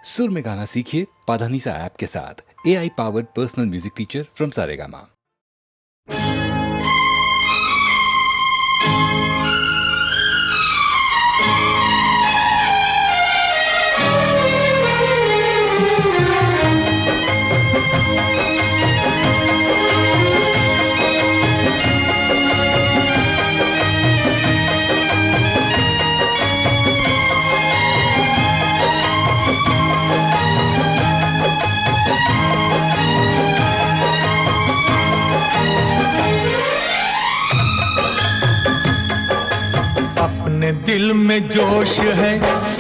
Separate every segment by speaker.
Speaker 1: सुर में गाना सीखिए पाधानीसा ऐप के साथ। AI powered personal music teacher from Saregama.
Speaker 2: दिल में जोश है,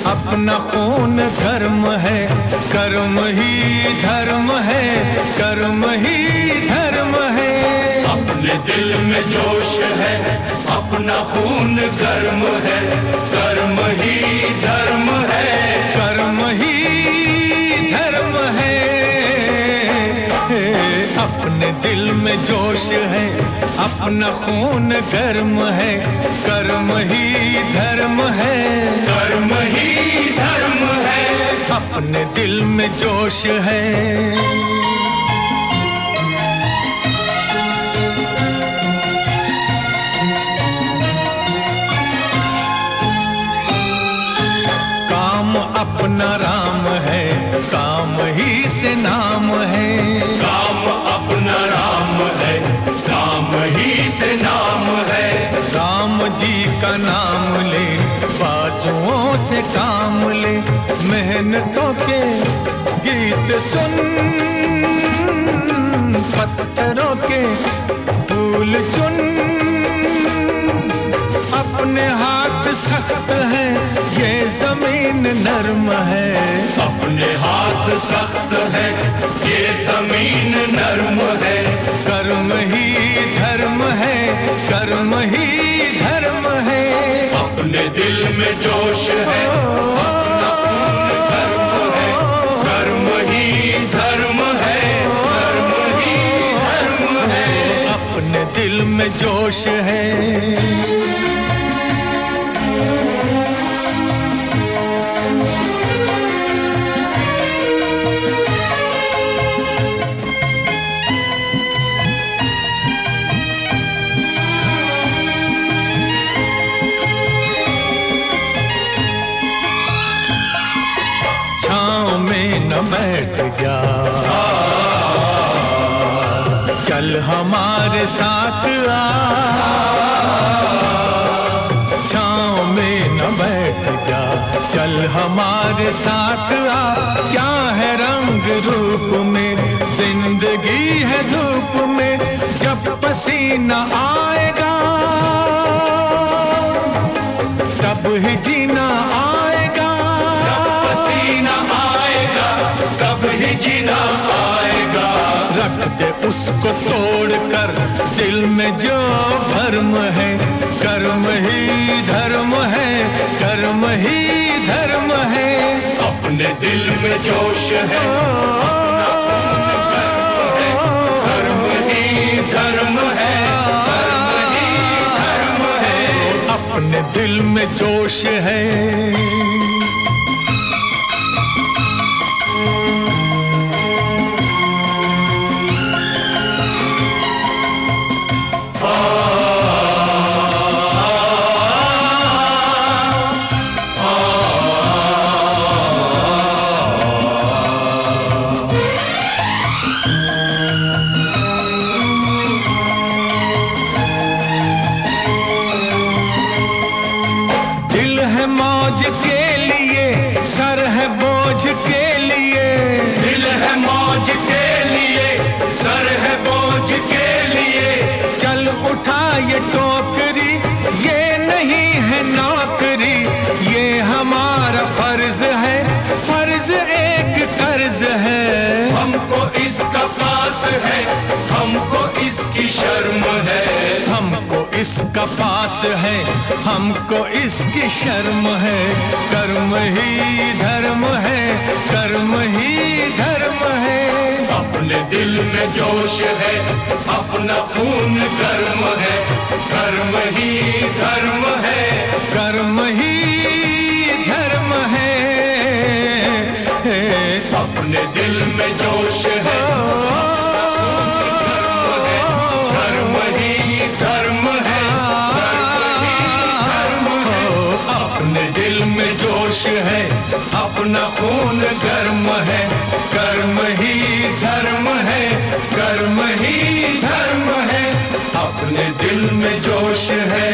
Speaker 2: अपना खून धर्म है, कर्म ही धर्म है, कर्म ही धर्म है।
Speaker 3: अपने दिल में जोश है, अपना खून गर्म है, कर्म ही धर्म है,
Speaker 2: कर्म ही धर्म है। अपने दिल में जोश है, अपना खून गर्म है, कर्म ही धर्म है,
Speaker 3: कर्म ही धर्म है।
Speaker 2: अपने दिल में जोश है। काम अपना राम है, काम ही से नाम है।
Speaker 3: काम अपना राम है, काम ही से नाम है।
Speaker 2: राम जी का नाम ले, बाजुओं से काम ले, मेहनतों के गीत सुन, पत्थरों के फूल चुन। अपने हाथ सख्त है, ये जमीन नरम है।
Speaker 3: अपने हाथ सख्त है, ये जमीन नरम है।
Speaker 2: कर्म ही धर्म है, कर्म ही धर्म है।
Speaker 3: अपने दिल में जोश है, अपना खून गर्म है, कर्म ही धर्म है, कर्म ही धर्म है।
Speaker 2: अपने दिल में जोश है। न बैठ जा, चल हमारे साथ आ। छाँव में न बैठ जा, चल हमारे साथ आ। क्या है रंग रूप में, जिंदगी है धूप में। जब पसीना आएगा तब ही जीना आएगा।
Speaker 3: तब ही जीना आएगा।
Speaker 2: रख दे उसको तोड़ कर, दिल में जो भर्म है। कर्म ही धर्म है, कर्म ही धर्म है।
Speaker 3: अपने दिल में जोश है, अपना खून गर्म है, कर्म ही धर्म है, कर्म ही धर्म है।
Speaker 2: अपने दिल में जोश है। मौज के लिए, सर है बोझ के लिए।
Speaker 3: दिल है मौज के लिए, सर है बोझ के लिए।
Speaker 2: चल उठा ये टोकरी, ये नहीं है नौकरी। ये हमारा फर्ज है, फर्ज एक कर्ज है।
Speaker 3: हमको इसका पास है, हमको इसकी शर्म है।
Speaker 2: हमको इसका पास है, हमको इसकी शर्म है। कर्म ही धर्म है, कर्म ही धर्म है।
Speaker 3: अपने दिल में जोश है, अपना खून गर्म है, कर्म ही धर्म है,
Speaker 2: कर्म ही धर्म है।
Speaker 3: अपने दिल में जोश है, धर्म ही धर्म है, धर्म ही धर्म है। अपने दिल में जोश है, अपना खून गर्म है, कर्म ही धर्म है, कर्म ही धर्म है। अपने दिल में जोश है।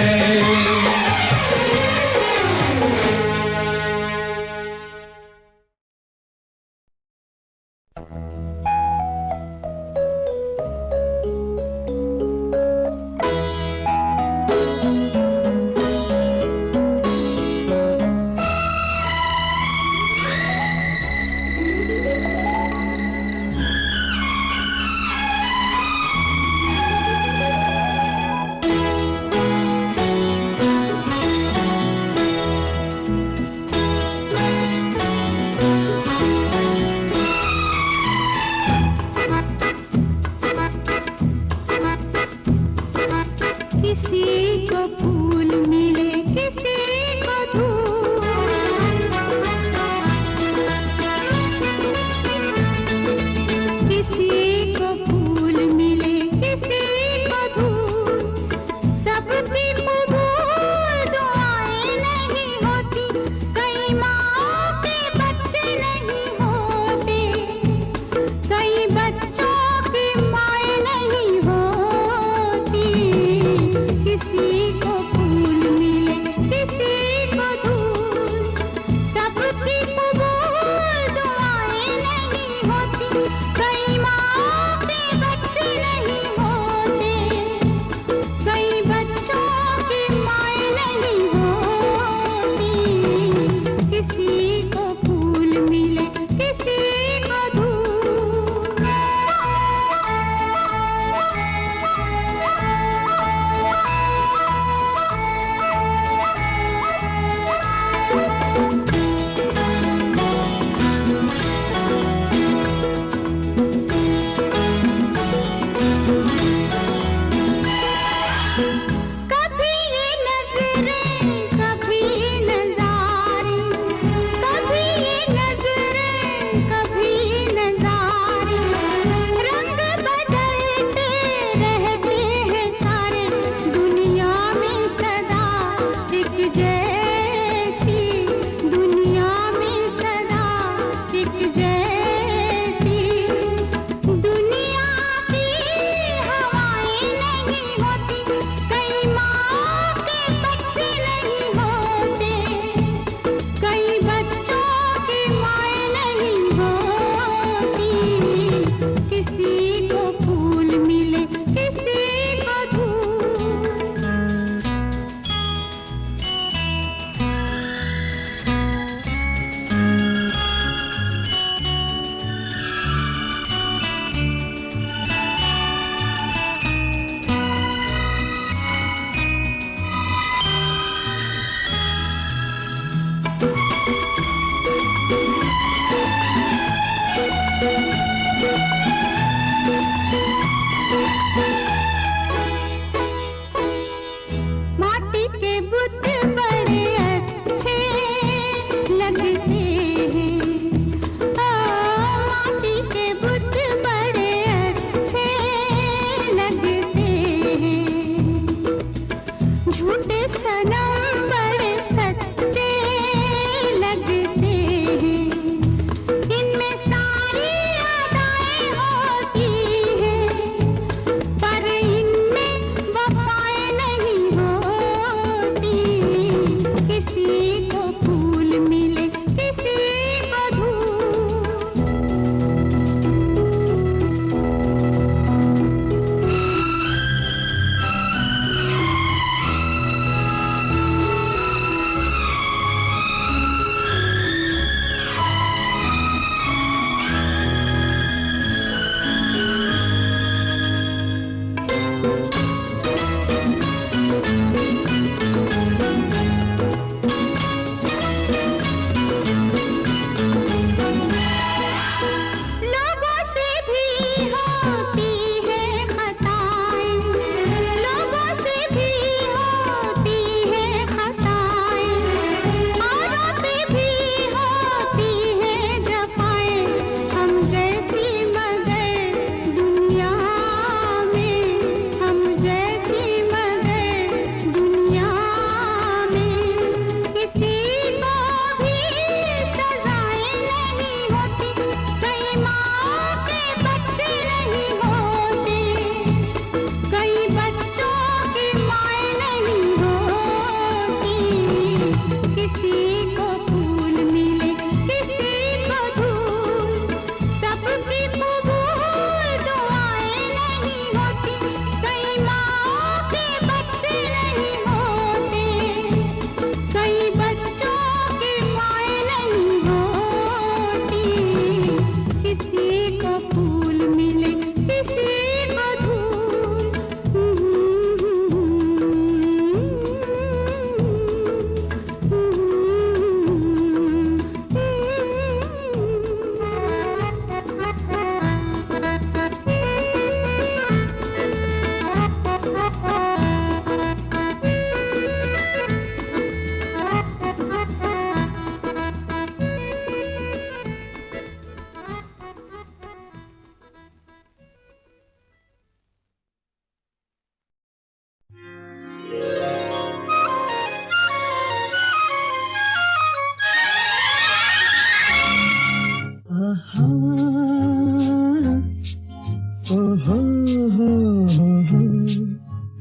Speaker 4: किसी को फूल मिले किसी को धूल।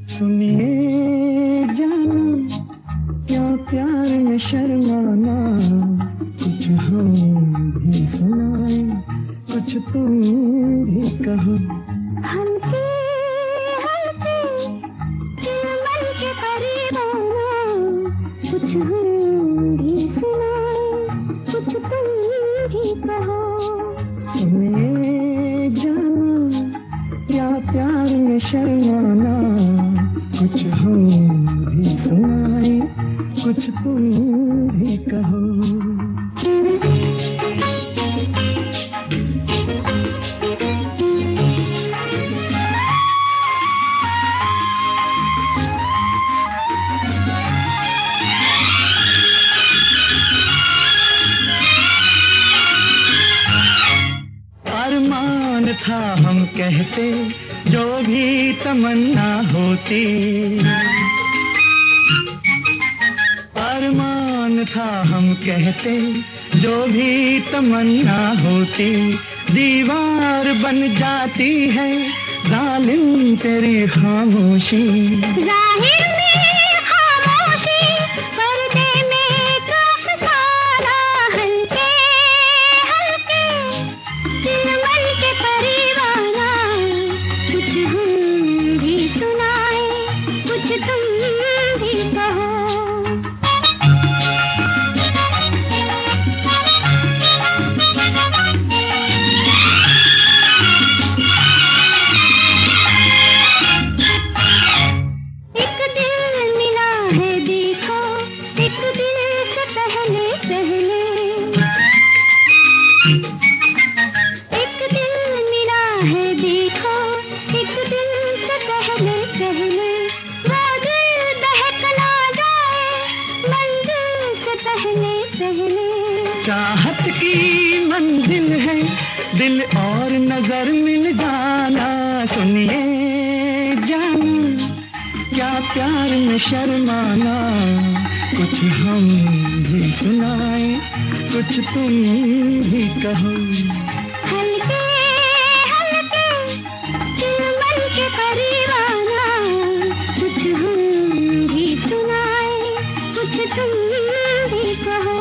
Speaker 5: सुनिए जाना क्या प्यार में शर्माना, कुछ हम भी सुनाए कुछ तुम भी कहो।
Speaker 4: हल्के हल्के चिलमन के करीब आना, कुछ हम भी सुनाए कुछ तुम भी कहो।
Speaker 5: सुनिए जाना क्या प्यार में शर्माना, कुछ हम भी सुनाए कुछ तुम भी कहो। अरमान था हम कहते जो भी तमन्ना होती, अरमान था हम कहते जो भी तमन्ना होती, दीवार बन जाती है जालिम तेरी खामोशी।
Speaker 4: जाहिर में खामोशी, पर्दे में एक अफसाना, हल्के हल्के चिलमन के करीब आना, कुछ हम भी सुनाए कुछ तुम भी कहो। एक दिल मिला है देखो, एक दिल से पहले पहले, एक दिल मिला है देखो, एक दिल से पहले पहले, वो दिल बहक ना जाए मंजिल से पहले पहले।
Speaker 5: चाहत की मंजिल है दिल और नजर मिल जाना, सुनिए जाना क्या प्यार में शर्माना, कुछ हम भी सुनाए कुछ तुम भी कहो।
Speaker 4: हल्के हल्के चिलमन के करीब आना, कुछ हम भी सुनाए कुछ तुम भी कहो।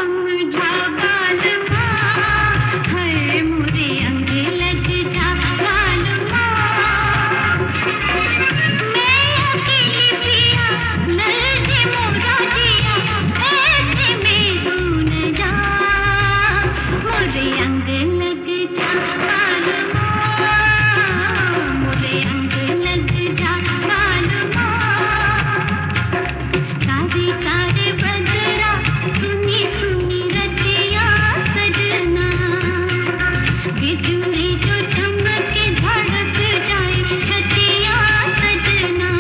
Speaker 4: समझा बालमा, है मोरे अंग लग जा बालमा। मैं अकेली पिया नन्हे मोरा जिया, ऐसे में तू न जा, मोरे अंग लग जा बालमा, मोरे अंग लग जा बालमा। कारे कारे बदरा सुनी सुनी रतिया सजना, बिजुली जो चमके धड़क जाए छतिया सजना।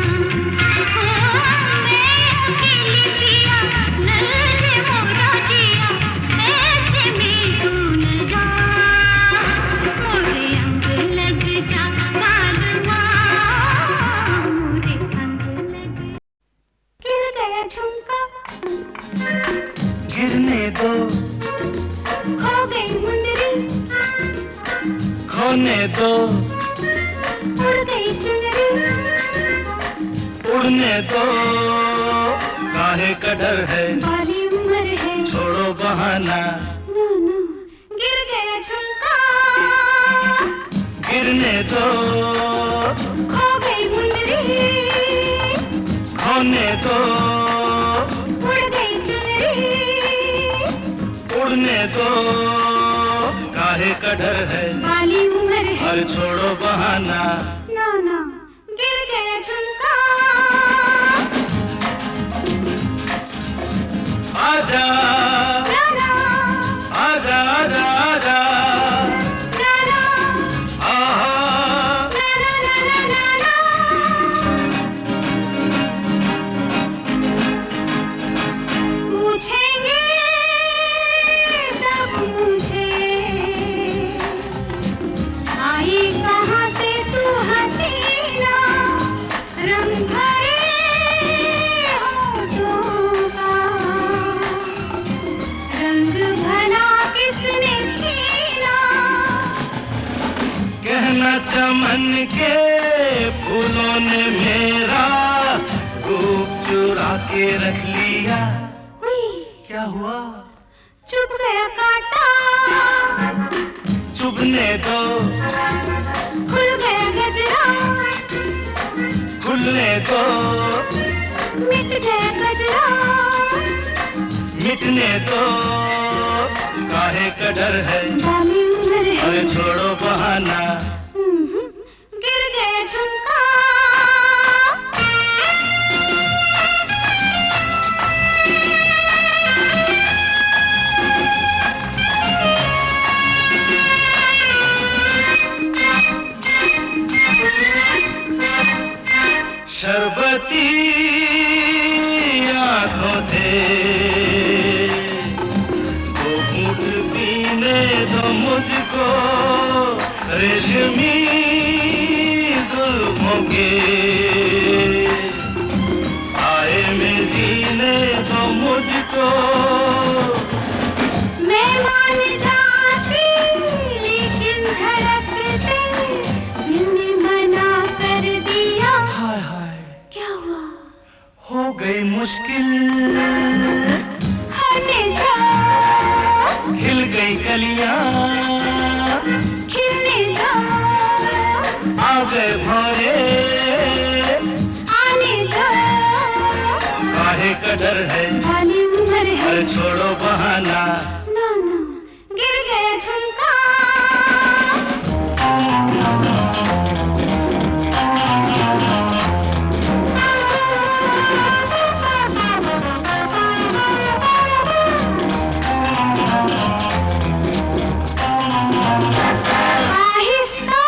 Speaker 4: मैं अकेली पिया नन्हे मोरा जिया, ऐसे में तू न जा, मोरे अंग लग जा बालमा, मोरे अंग लग। गिर गया झुमका,
Speaker 5: गिरने दो,
Speaker 4: खो गई मुंदरी,
Speaker 5: खोने दो,
Speaker 4: उड़ गई चुनरी,
Speaker 5: उड़ने दो, काहे का डर है,
Speaker 4: बाली उम्र है,
Speaker 5: छोड़ो बहाना।
Speaker 4: नो नो, गिर गया झुमका,
Speaker 5: गिरने दो,
Speaker 4: खो गई मुंदरी,
Speaker 5: खोने दो,
Speaker 4: उड़ गई चुनरी,
Speaker 5: उड़ने दो, काहे का डर है,
Speaker 4: बाली उम्र है,
Speaker 5: अरे छोड़ो बहाना।
Speaker 4: नो नो, गिर गया झुमका।
Speaker 5: आजा
Speaker 4: ना ना,
Speaker 5: आजा आजा आजा,
Speaker 4: ना ना,
Speaker 5: आहा
Speaker 4: ना ना ना ना ना। पूछेंगे सब मुझे, आई कहाँ से तू हसीना, रंग भरे होठों का, रंग भला किसने छीना।
Speaker 5: कहना चमन के फूलों ने मेरा रूप चुरा के रख लिया।
Speaker 4: हुई,
Speaker 5: क्या हुआ?
Speaker 4: चुप गया कांटा,
Speaker 5: चुभने दो,
Speaker 4: खुल गया गजरा,
Speaker 5: खुलने दो,
Speaker 4: मिट गया गजरा,
Speaker 5: मिटने दो, काहे का डर है,
Speaker 4: बाली उम्र है,
Speaker 5: अरे छोड़ो बहाना।
Speaker 4: गिर गया झुमका।
Speaker 5: शरबती आंखों से दो घूंट पीने दो मुझको, रेशमी जुल्फों के साए में जीने दो मुझको।
Speaker 4: मैं मान जाती लेकिन धड़कते दिल ने मना कर दिया।
Speaker 5: हाय हाय
Speaker 4: क्या हुआ?
Speaker 5: हो गई मुश्किल,
Speaker 4: होने दो,
Speaker 5: खिल गई कलियां,
Speaker 4: खिलने दो,
Speaker 5: आ गए भौरे,
Speaker 4: आने दो,
Speaker 5: काहे का डर है,
Speaker 4: बाली उम्र है,
Speaker 5: अरे छोड़ो बहाना।
Speaker 4: नो नो, गिर गया झुमका। आहिस्ता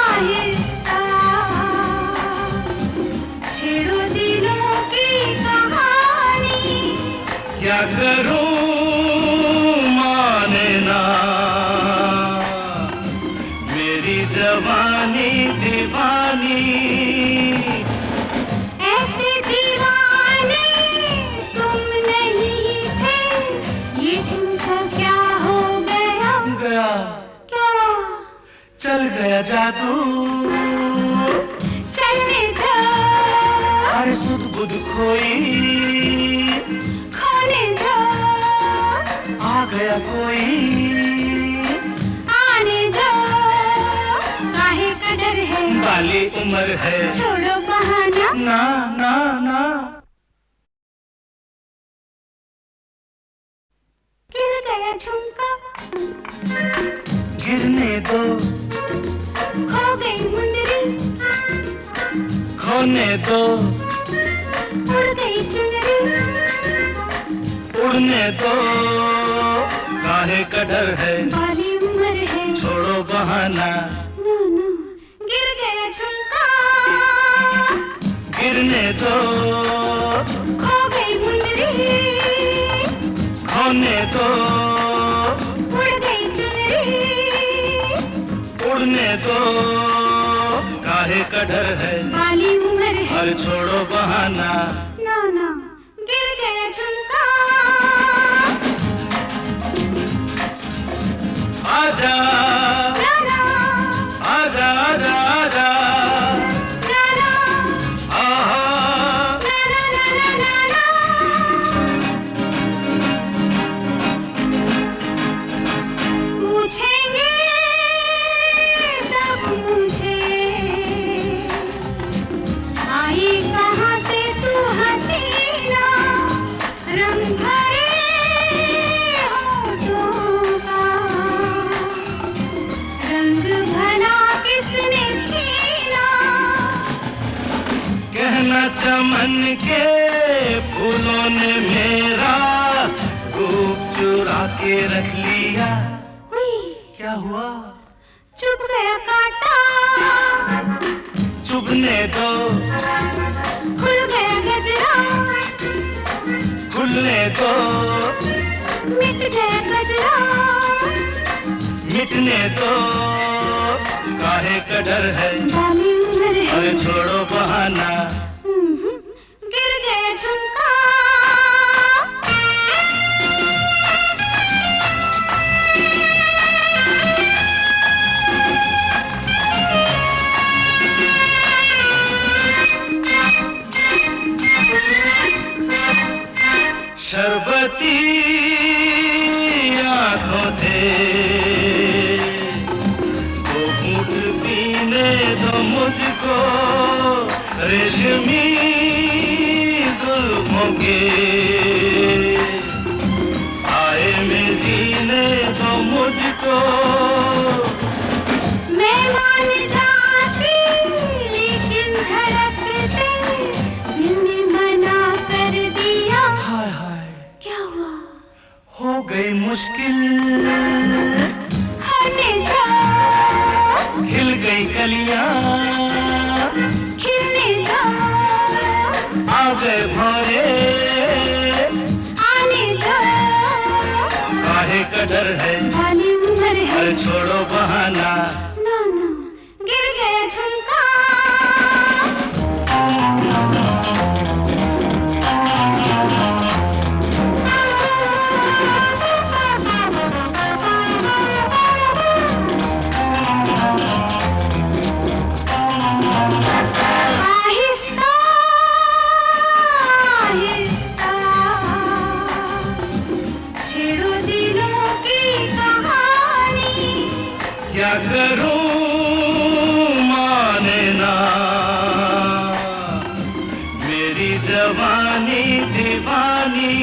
Speaker 4: आहिस्ता छेड़ो दिलों की कहानी।
Speaker 5: क्या करूं माने ना, मेरी जवानी दीवानी।
Speaker 4: ऐसे दीवाने तुम नहीं थे, ये तुमको क्या हो गया?
Speaker 5: गया
Speaker 4: क्या?
Speaker 5: चल गया जादू,
Speaker 4: चलने दो,
Speaker 5: हर सुध बुध खोई,
Speaker 4: खोने दो,
Speaker 3: गया कोई,
Speaker 4: आने दो, काहे का डर है,
Speaker 3: बाली उम्र है,
Speaker 4: छोड़ो बहाना,
Speaker 3: ना ना ना।
Speaker 4: गिर गया झुमका,
Speaker 3: गिरने दो,
Speaker 4: खो गई मुंदरी,
Speaker 3: खोने दो,
Speaker 4: उड़ गई चुनरी,
Speaker 3: उड़ने दो, काहे का डर है,
Speaker 4: बाली उम्र है,
Speaker 3: छोड़ो बहाना,
Speaker 4: नो नो, गिर गया झुमका,
Speaker 3: गिरने दो,
Speaker 4: खो गई मुंदरी,
Speaker 3: खोने दो,
Speaker 4: उड़ गई चुनरी,
Speaker 3: उड़ने दो, काहे का डर है,
Speaker 4: बाली उम्र है,
Speaker 3: और छोड़ो बहाना,
Speaker 4: नो नो, गिर गया झुमका,
Speaker 3: आजा
Speaker 4: गाना,
Speaker 3: आजा आजा आजा,
Speaker 4: गाना,
Speaker 3: आहा,
Speaker 4: गाना, गाना, गाना। पूछेंगे सब मुझे, आई कहाँ से तू हसीना, रंग भरे होठों का, रंग भला किसने छीना,
Speaker 3: कहना चमन के फूलों ने मेरा रूप चुरा के रख लिया,
Speaker 4: हुई
Speaker 3: क्या हुआ,
Speaker 4: चुप गया कांटा,
Speaker 3: चुभने दो,
Speaker 4: खुल गया गजरा,
Speaker 3: खुलने दो,
Speaker 4: मिट गया गजरा,
Speaker 3: मिटने दो, काहे का डर है,
Speaker 4: बाली उम्र है,
Speaker 3: अरे छोड़ो बहाना,
Speaker 4: गिर गया झुमका,
Speaker 3: शरबती आंखों से वो घूंट पीने दो मुझको, रेशमी जुल्फों के साए में जीने दो मुझको,
Speaker 4: मैं मान जाती लेकिन धड़कते दिल ने मना कर दिया,
Speaker 3: हाय हाय
Speaker 4: क्या हुआ,
Speaker 3: हो गई मुश्किल,
Speaker 4: होने दो,
Speaker 3: खिल गई कलियां,
Speaker 4: खिलने दो,
Speaker 3: आ गए भौरे,
Speaker 4: आने दो,
Speaker 3: काहे का डर है,
Speaker 4: बाली उम्र है,
Speaker 3: अरे छोड़ो बहाना,
Speaker 4: नो नो, गिर गया झुमका, आहिस्ता आहिस्ता छेड़ो दिलों की कहानी,
Speaker 3: क्या करूं माने ना, मेरी जवानी दीवानी,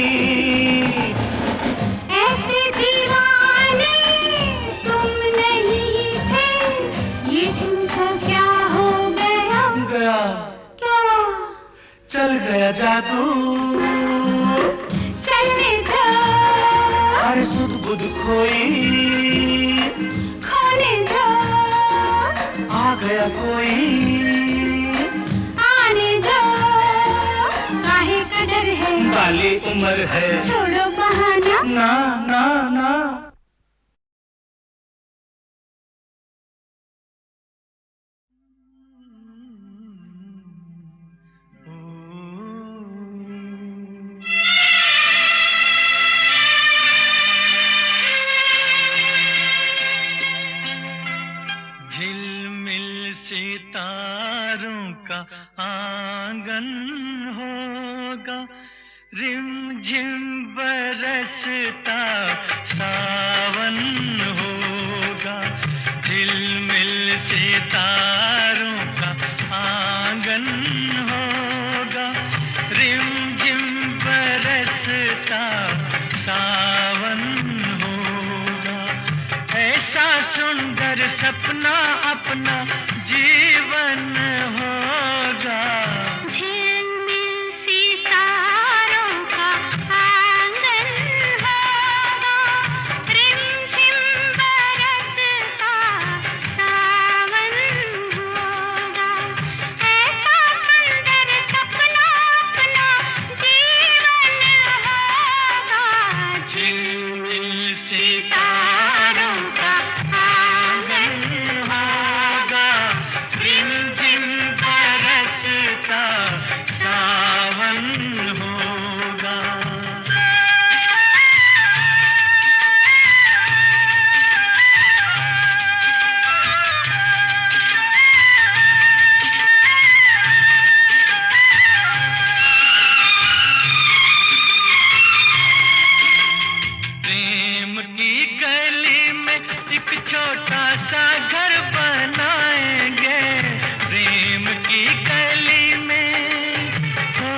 Speaker 4: ऐसे दीवाने तुम नहीं थे, ये तुमको क्या हो गया,
Speaker 3: गया
Speaker 4: क्या
Speaker 3: चल गया जादू,
Speaker 4: चलने दो,
Speaker 3: अरे सुध बुध खोई,
Speaker 4: खोने दो,
Speaker 3: आ गया कोई,
Speaker 4: आने दो, काहे का डर है,
Speaker 3: बाली उम्र है,
Speaker 4: छोड़ो बहाना,
Speaker 3: ना ना ना।
Speaker 5: झिलमिल सितारों का आंगन होगा, रिमझिम बरसता सावन होगा, झिलमिल सितारों का आंगन होगा। रिमझिम बरसता सावन होगा, ऐसा सुंदर सपना अपना जीवन होगा।
Speaker 4: झिलमिल सितारों का आंगन होगा, रिमझिम बरसता सावन होगा। ऐसा सुंदर सपना अपना जीवन होगा। झिलमिल सितारों का आंगन होगा, रिमझिम बरसता सावन होगा। प्रेम की गली में एक छोटा सा घर बनाएंगे, प्रेम की गली में हो,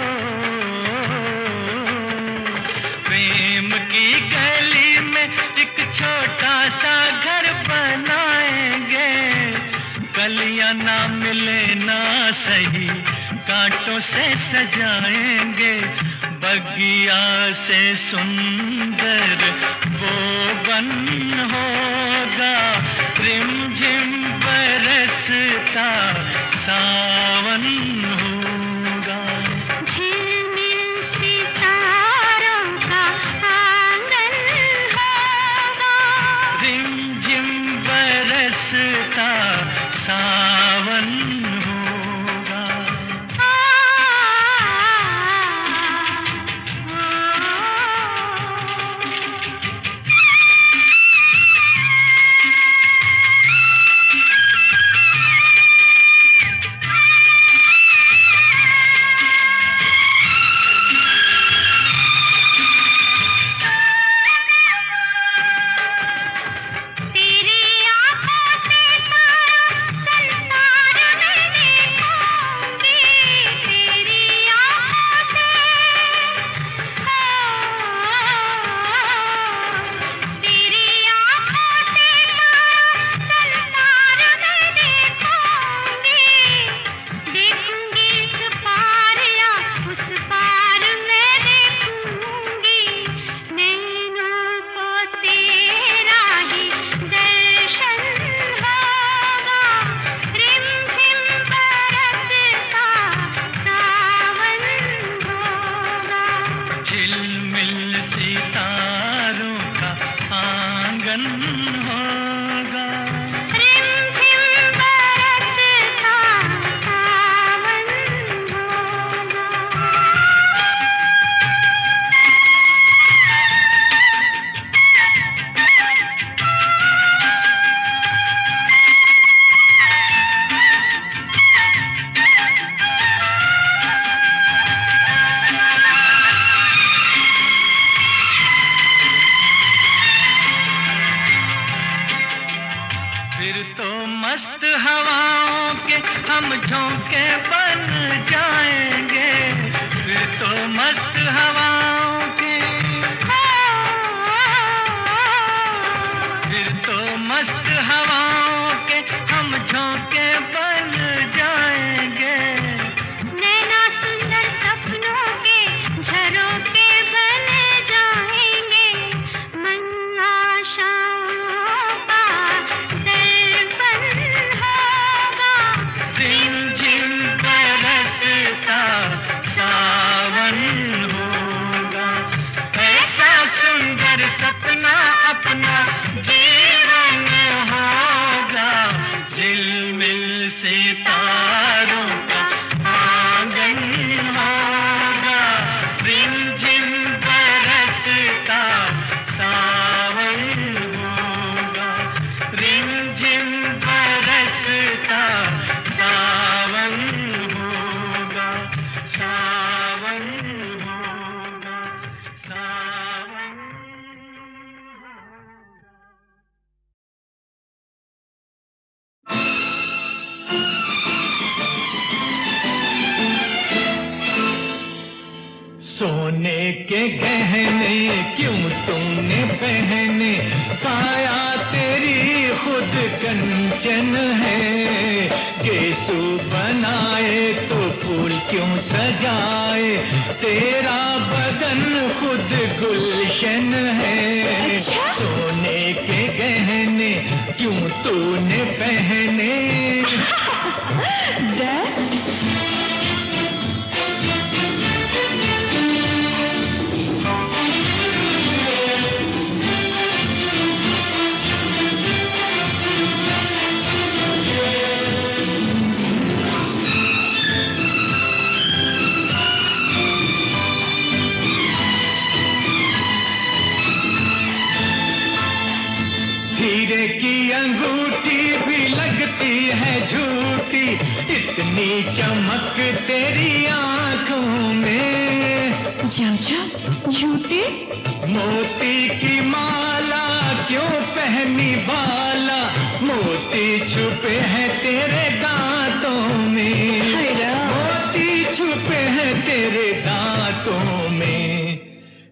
Speaker 4: प्रेम की गली में एक छोटा सा घर बनाएंगे। गलियां ना मिले ना सही, कांटों से सजाएंगे, बगिया से सुंदर वो बन होगा। रिमझिम बरसता सावन होगा। झिलमिल सितारों का आंगन होगा,
Speaker 5: रिमझिम बरसता सावन होगा।
Speaker 4: तेरी आँखों से सारा संसार मैं देखूंगी, तेरी आँखों से तेरी आँखों से सारा संसार मैं देखूंगी। देखूंगी इस पार या उस पार मैं देखूंगी, नैनों को तेरा ही दर्शन होगा। रिमझिम बरसता सावन होगा,
Speaker 5: झिलमिल सितारों का आंगन होगा।
Speaker 4: रिमझिम बरसता सावन होगा।
Speaker 5: फिर तो मस्त हवाओं के हम झोंके बन जाएंगे, फिर तो मस्त हवाओं के, फिर तो मस्त हवाओं के हम झोंके बन जाएंगे।
Speaker 4: नैना सुंदर सपनों के झरोखे बन जाएंगे, मन आशाओं का दर्पण होगा।
Speaker 5: रिमझिम बरसता सावन होगा, ऐसा सुंदर सपना अपना जीवन होगा। झिलमिल सितारों का आंगन होगा, रिमझिम बरसता सावन होगा। रिमझिम बरसता सावन होगा, सावन होगा।
Speaker 2: सोने के गहने क्यों तूने पहने, काया तेरी खुद कंचन है। यीशु बनाए तो फूल क्यों सजाए, तेरा बदन खुद गुलशन है।
Speaker 6: अच्छा?
Speaker 2: सोने के गहने क्यों तूने पहने।
Speaker 6: डैड,
Speaker 2: हीरे की अंगूठी भी लगती है झूठी, इतनी चमक तेरी आंखों में।
Speaker 6: चाचा झूठे।
Speaker 2: मोती की माला क्यों पहनी बाला, मोती छुपे हैं तेरे दांतों में।
Speaker 6: हाय राम।
Speaker 2: मोती छुपे हैं तेरे दांतों में।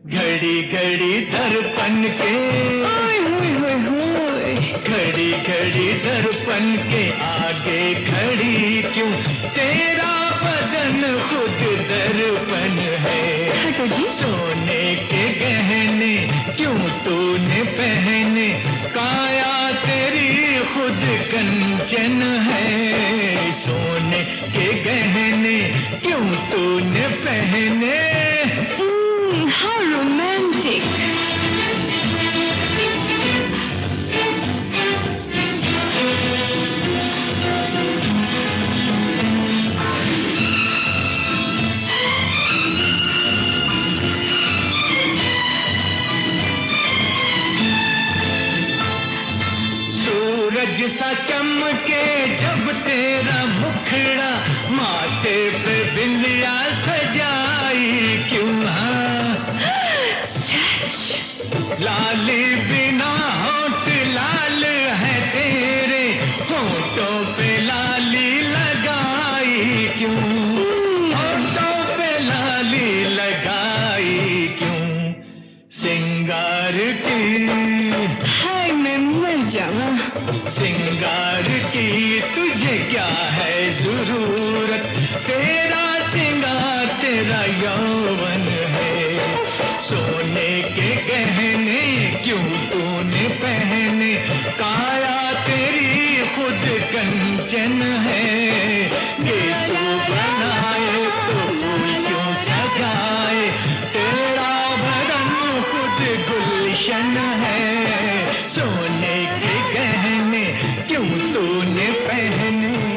Speaker 2: घड़ी घड़ी दर्पण के,
Speaker 6: ओए होए होए होए।
Speaker 2: घड़ी घड़ी दर्पण के आगे खड़ी क्यों, तेरा बदन खुद दर्पण है।
Speaker 6: हटो जी।
Speaker 2: सोने के गहने क्यों तूने पहने, काया तेरी खुद कंचन है। सोने के गहने क्यों तूने पहने।
Speaker 6: How romantic.
Speaker 2: सूरज सा चमके जब तेरा मुखड़ा, माथे पे बिंदिया सजाई क्यों। हाँ
Speaker 6: सच।
Speaker 2: लाली बिना होठ लाल है तेरे, होठों पे लाली लगाई क्यों। होठों पे लाली लगाई क्यों। सिंगार की,
Speaker 6: हाय मैं मर जावा।
Speaker 2: सिंगार की तुझे क्या है जरूरत, तेरा सिंगार तेरा यौवन है। सोने के गहने क्यों तूने पहने, काया तेरी खुद कंचन है। यीशु बनाए तो फूल क्यों सजाए, तेरा बदन खुद गुलशन है। सोने के गहने क्यों तूने पहने।